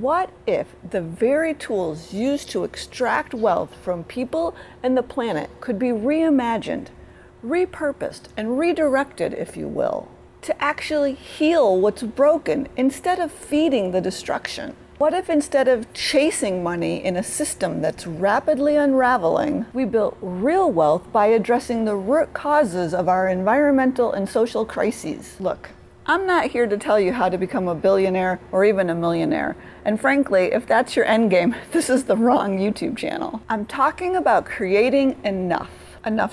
What if the very tools used to extract wealth from people and the planet could be reimagined, repurposed, and redirected, if you will, to actually heal what's broken instead of feeding the destruction? What if instead of chasing money in a system that's rapidly unraveling, we built real wealth by addressing the root causes of our environmental and social crises? Look, I'm not here to tell you how to become a billionaire or even a millionaire. And frankly, if that's your endgame, this is the wrong YouTube channel. I'm talking about creating enough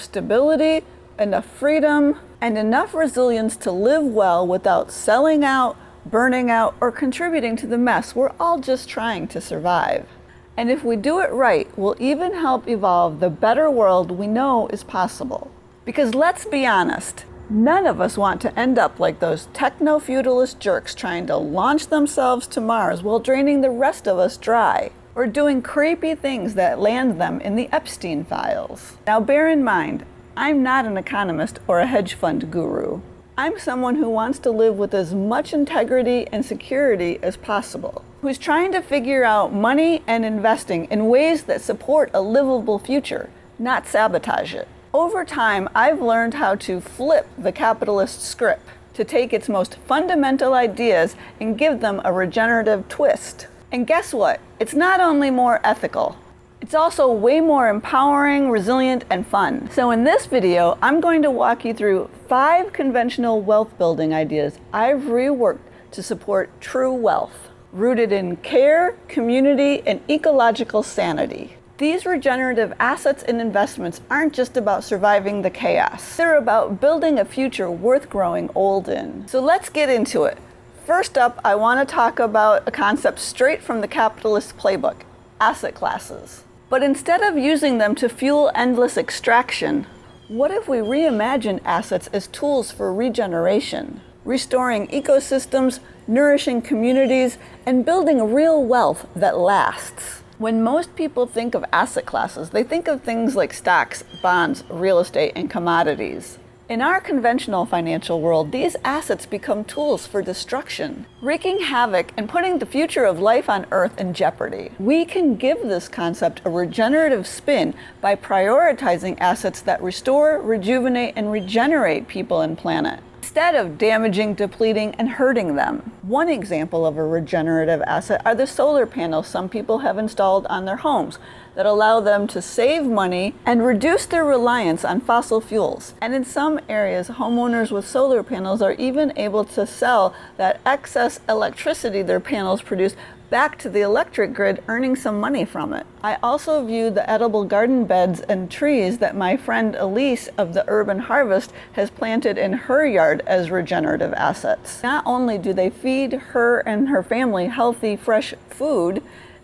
stability, enough freedom, and enough resilience to live well without selling out, burning out, or contributing to the mess we're all just trying to survive. And if we do it right, we'll even help evolve the better world we know is possible. Because let's be honest, none of us want to end up like those techno-feudalist jerks trying to launch themselves to Mars while draining the rest of us dry, or doing creepy things that land them in the Epstein files. Now bear in mind, I'm not an economist or a hedge fund guru. I'm someone who wants to live with as much integrity and security as possible, who's trying to figure out money and investing in ways that support a livable future, not sabotage it. Over time, I've learned how to flip the capitalist script, to take its most fundamental ideas and give them a regenerative twist. And guess what? It's not only more ethical, it's also way more empowering, resilient, and fun. So in this video, I'm going to walk you through 5 conventional wealth building ideas I've reworked to support true wealth, rooted in care, community, and ecological sanity. These regenerative assets and investments aren't just about surviving the chaos. They're about building a future worth growing old in. So let's get into it. First up, I want to talk about a concept straight from the capitalist playbook, asset classes. But instead of using them to fuel endless extraction, what if we reimagined assets as tools for regeneration, restoring ecosystems, nourishing communities, and building real wealth that lasts? When most people think of asset classes, they think of things like stocks, bonds, real estate, and commodities. In our conventional financial world, these assets become tools for destruction, wreaking havoc and putting the future of life on Earth in jeopardy. We can give this concept a regenerative spin by prioritizing assets that restore, rejuvenate, and regenerate people and planet, instead of damaging, depleting, and hurting them. One example of a regenerative asset are the solar panels some people have installed on their homes that allow them to save money and reduce their reliance on fossil fuels. And in some areas, homeowners with solar panels are even able to sell that excess electricity their panels produce back to the electric grid, earning some money from it. I also view the edible garden beds and trees that my friend Elise of the Urban Harvest has planted in her yard as regenerative assets. Not only do they feed her and her family healthy, fresh food,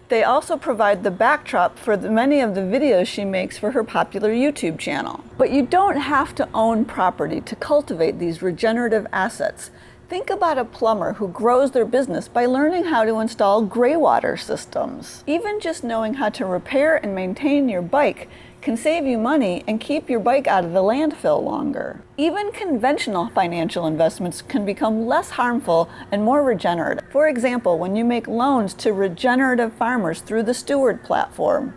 they also provide the backdrop for many of the videos she makes for her popular YouTube channel. But you don't have to own property to cultivate these regenerative assets. Think about a plumber who grows their business by learning how to install gray water systems. Even just knowing how to repair and maintain your bike can save you money and keep your bike out of the landfill longer. Even conventional financial investments can become less harmful and more regenerative. For example, when you make loans to regenerative farmers through the Steward platform,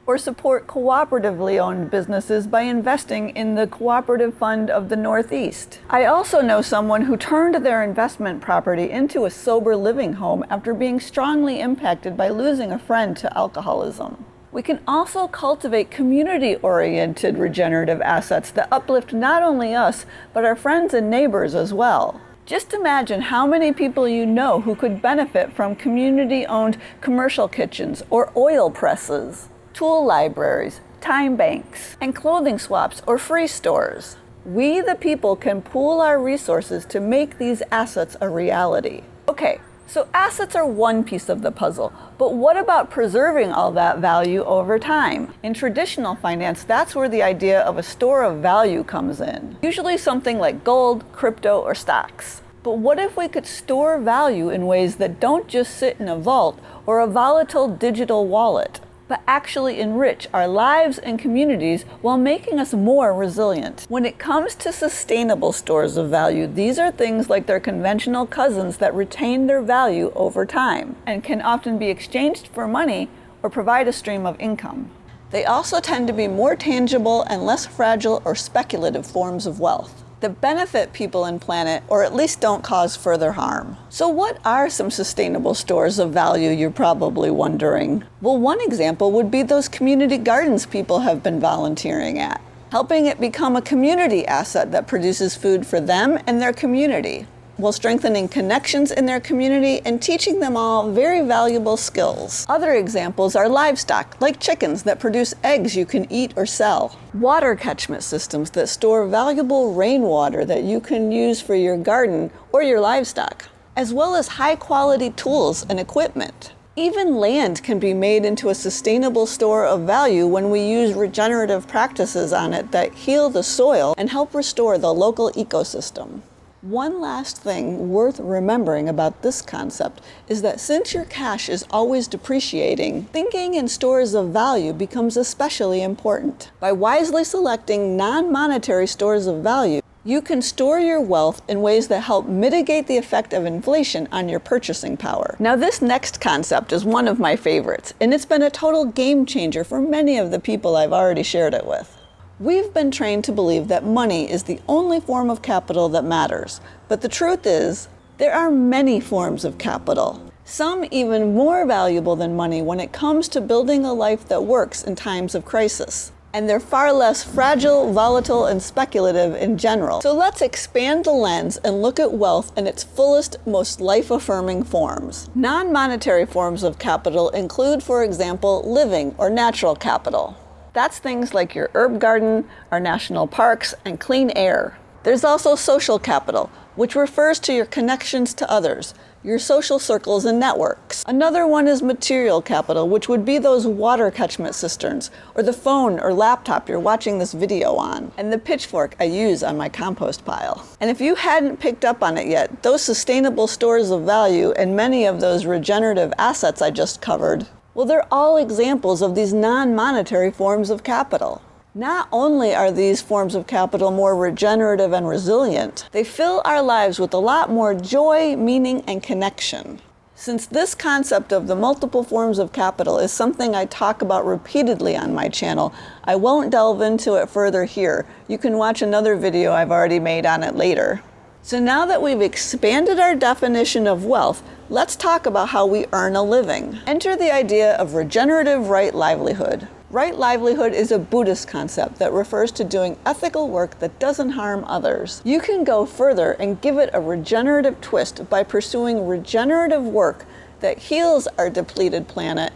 or support cooperatively owned businesses by investing in the Cooperative Fund of the Northeast. I also know someone who turned their investment property into a sober living home after being strongly impacted by losing a friend to alcoholism. We can also cultivate community-oriented regenerative assets that uplift not only us, but our friends and neighbors as well. Just imagine how many people you know who could benefit from community-owned commercial kitchens or oil presses, tool libraries, time banks, and clothing swaps or free stores. We, the people, can pool our resources to make these assets a reality. Okay, so assets are one piece of the puzzle, but what about preserving all that value over time? In traditional finance, that's where the idea of a store of value comes in. Usually something like gold, crypto, or stocks. But what if we could store value in ways that don't just sit in a vault or a volatile digital wallet, but actually enrich our lives and communities while making us more resilient. When it comes to sustainable stores of value, these are things like their conventional cousins that retain their value over time and can often be exchanged for money or provide a stream of income. They also tend to be more tangible and less fragile or speculative forms of wealth that benefit people and planet, or at least don't cause further harm. So what are some sustainable stores of value, you're probably wondering? Well, one example would be those community gardens people have been volunteering at, helping it become a community asset that produces food for them and their community, while strengthening connections in their community and teaching them all very valuable skills. Other examples are livestock, like chickens that produce eggs you can eat or sell. Water catchment systems that store valuable rainwater that you can use for your garden or your livestock, as well as high-quality tools and equipment. Even land can be made into a sustainable store of value when we use regenerative practices on it that heal the soil and help restore the local ecosystem. One last thing worth remembering about this concept is that since your cash is always depreciating, thinking in stores of value becomes especially important. By wisely selecting non-monetary stores of value, you can store your wealth in ways that help mitigate the effect of inflation on your purchasing power. Now, this next concept is one of my favorites, and it's been a total game changer for many of the people I've already shared it with. We've been trained to believe that money is the only form of capital that matters, but the truth is, there are many forms of capital, some even more valuable than money when it comes to building a life that works in times of crisis. And they're far less fragile, volatile, and speculative in general. So let's expand the lens and look at wealth in its fullest, most life-affirming forms. Non-monetary forms of capital include, for example, living or natural capital. That's things like your herb garden, our national parks, and clean air. There's also social capital, which refers to your connections to others, your social circles and networks. Another one is material capital, which would be those water catchment cisterns, or the phone or laptop you're watching this video on, and the pitchfork I use on my compost pile. And if you hadn't picked up on it yet, those sustainable stores of value and many of those regenerative assets I just covered, well, they're all examples of these non-monetary forms of capital. Not only are these forms of capital more regenerative and resilient, they fill our lives with a lot more joy, meaning, and connection. Since this concept of the multiple forms of capital is something I talk about repeatedly on my channel, I won't delve into it further here. You can watch another video I've already made on it later. So now that we've expanded our definition of wealth, let's talk about how we earn a living. Enter the idea of regenerative right livelihood. Right livelihood is a Buddhist concept that refers to doing ethical work that doesn't harm others. You can go further and give it a regenerative twist by pursuing regenerative work that heals our depleted planet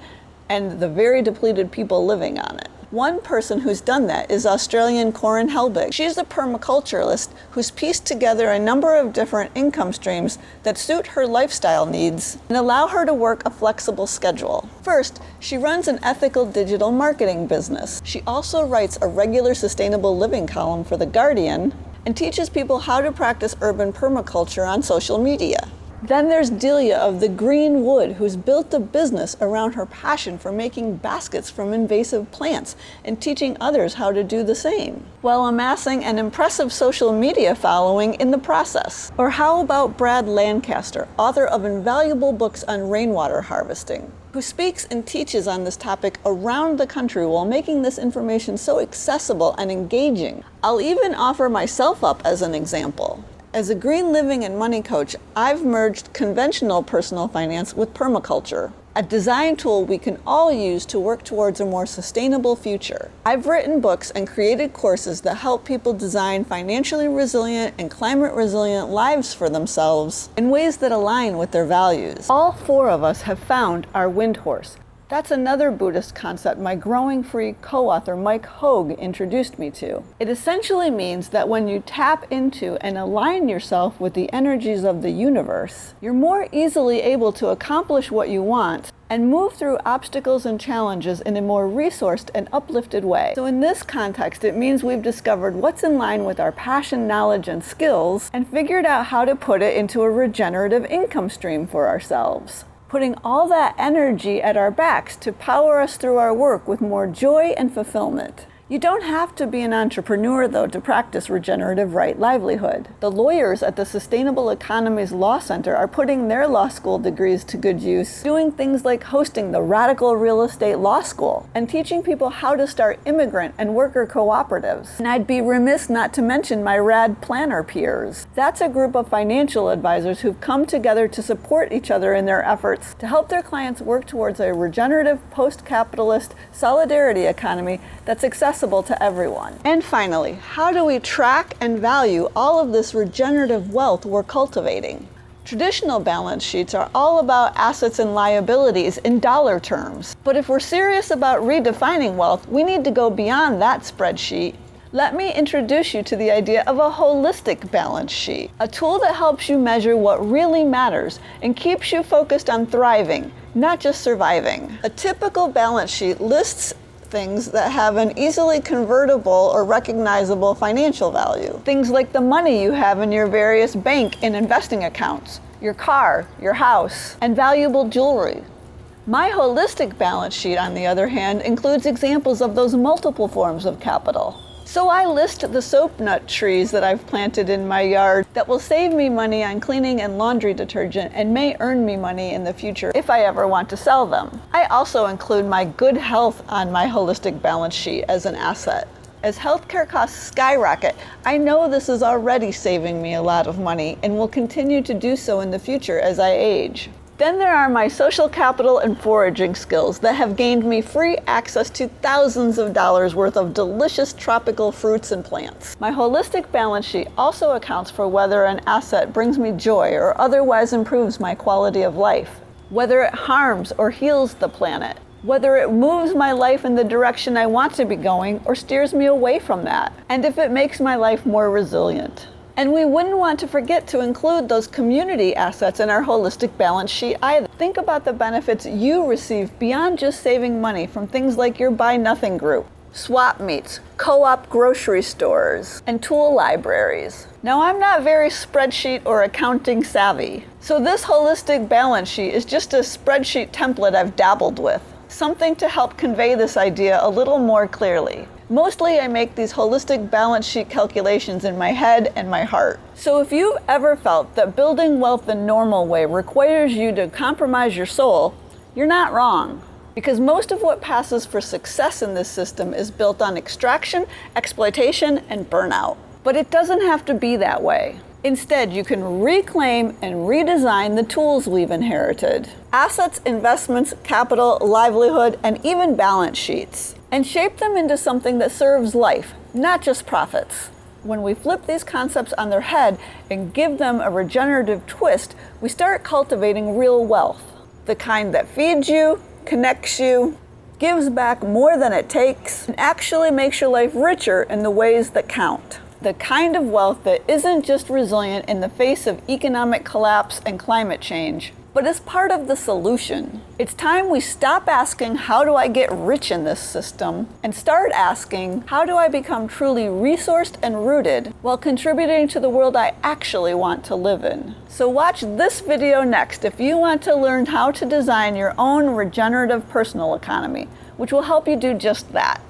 and the very depleted people living on it. One person who's done that is Australian Corinne Helbig. She's a permaculturalist who's pieced together a number of different income streams that suit her lifestyle needs and allow her to work a flexible schedule. First, she runs an ethical digital marketing business. She also writes a regular sustainable living column for The Guardian and teaches people how to practice urban permaculture on social media. Then there's Delia of the Green Wood, who's built a business around her passion for making baskets from invasive plants and teaching others how to do the same, while amassing an impressive social media following in the process. Or how about Brad Lancaster, author of invaluable books on rainwater harvesting, who speaks and teaches on this topic around the country while making this information so accessible and engaging. I'll even offer myself up as an example. As a green living and money coach, I've merged conventional personal finance with permaculture, a design tool we can all use to work towards a more sustainable future. I've written books and created courses that help people design financially resilient and climate resilient lives for themselves in ways that align with their values. All four of us have found our wind horse. That's another Buddhist concept my Growing Free co-author Mike Hogue introduced me to. It essentially means that when you tap into and align yourself with the energies of the universe, you're more easily able to accomplish what you want and move through obstacles and challenges in a more resourced and uplifted way. So in this context, it means we've discovered what's in line with our passion, knowledge, and skills, and figured out how to put it into a regenerative income stream for ourselves. putting all that energy at our backs to power us through our work with more joy and fulfillment. You don't have to be an entrepreneur, though, to practice regenerative right livelihood. The lawyers at the Sustainable Economies Law Center are putting their law school degrees to good use, doing things like hosting the Radical Real Estate Law School and teaching people how to start immigrant and worker cooperatives. And I'd be remiss not to mention my rad planner peers. That's a group of financial advisors who've come together to support each other in their efforts to help their clients work towards a regenerative, post-capitalist solidarity economy that's accessible to everyone. And finally, how do we track and value all of this regenerative wealth we're cultivating? Traditional balance sheets are all about assets and liabilities in dollar terms. But if we're serious about redefining wealth, we need to go beyond that spreadsheet. Let me introduce you to the idea of a holistic balance sheet, a tool that helps you measure what really matters and keeps you focused on thriving, not just surviving. A typical balance sheet lists things that have an easily convertible or recognizable financial value. Things like the money you have in your various bank and investing accounts, your car, your house, and valuable jewelry. My holistic balance sheet, on the other hand, includes examples of those multiple forms of capital. So I list the soap nut trees that I've planted in my yard that will save me money on cleaning and laundry detergent and may earn me money in the future if I ever want to sell them. I also include my good health on my holistic balance sheet as an asset. As healthcare costs skyrocket, I know this is already saving me a lot of money and will continue to do so in the future as I age. Then there are my social capital and foraging skills that have gained me free access to thousands of dollars worth of delicious tropical fruits and plants. My holistic balance sheet also accounts for whether an asset brings me joy or otherwise improves my quality of life, whether it harms or heals the planet, whether it moves my life in the direction I want to be going or steers me away from that, and if it makes my life more resilient. And we wouldn't want to forget to include those community assets in our holistic balance sheet either. Think about the benefits you receive beyond just saving money from things like your Buy Nothing group, swap meets, co-op grocery stores, and tool libraries. Now, I'm not very spreadsheet or accounting savvy, so this holistic balance sheet is just a spreadsheet template I've dabbled with, something to help convey this idea a little more clearly. Mostly I make these holistic balance sheet calculations in my head and my heart. So if you've ever felt that building wealth the normal way requires you to compromise your soul, you're not wrong. Because most of what passes for success in this system is built on extraction, exploitation, and burnout. But it doesn't have to be that way. Instead, you can reclaim and redesign the tools we've inherited. Assets, investments, capital, livelihood, and even balance sheets. And shape them into something that serves life, not just profits. When we flip these concepts on their head and give them a regenerative twist, we start cultivating real wealth. The kind that feeds you, connects you, gives back more than it takes, and actually makes your life richer in the ways that count. The kind of wealth that isn't just resilient in the face of economic collapse and climate change, but is part of the solution. It's time we stop asking, how do I get rich in this system? And start asking, how do I become truly resourced and rooted while contributing to the world I actually want to live in? So watch this video next if you want to learn how to design your own regenerative personal economy, which will help you do just that.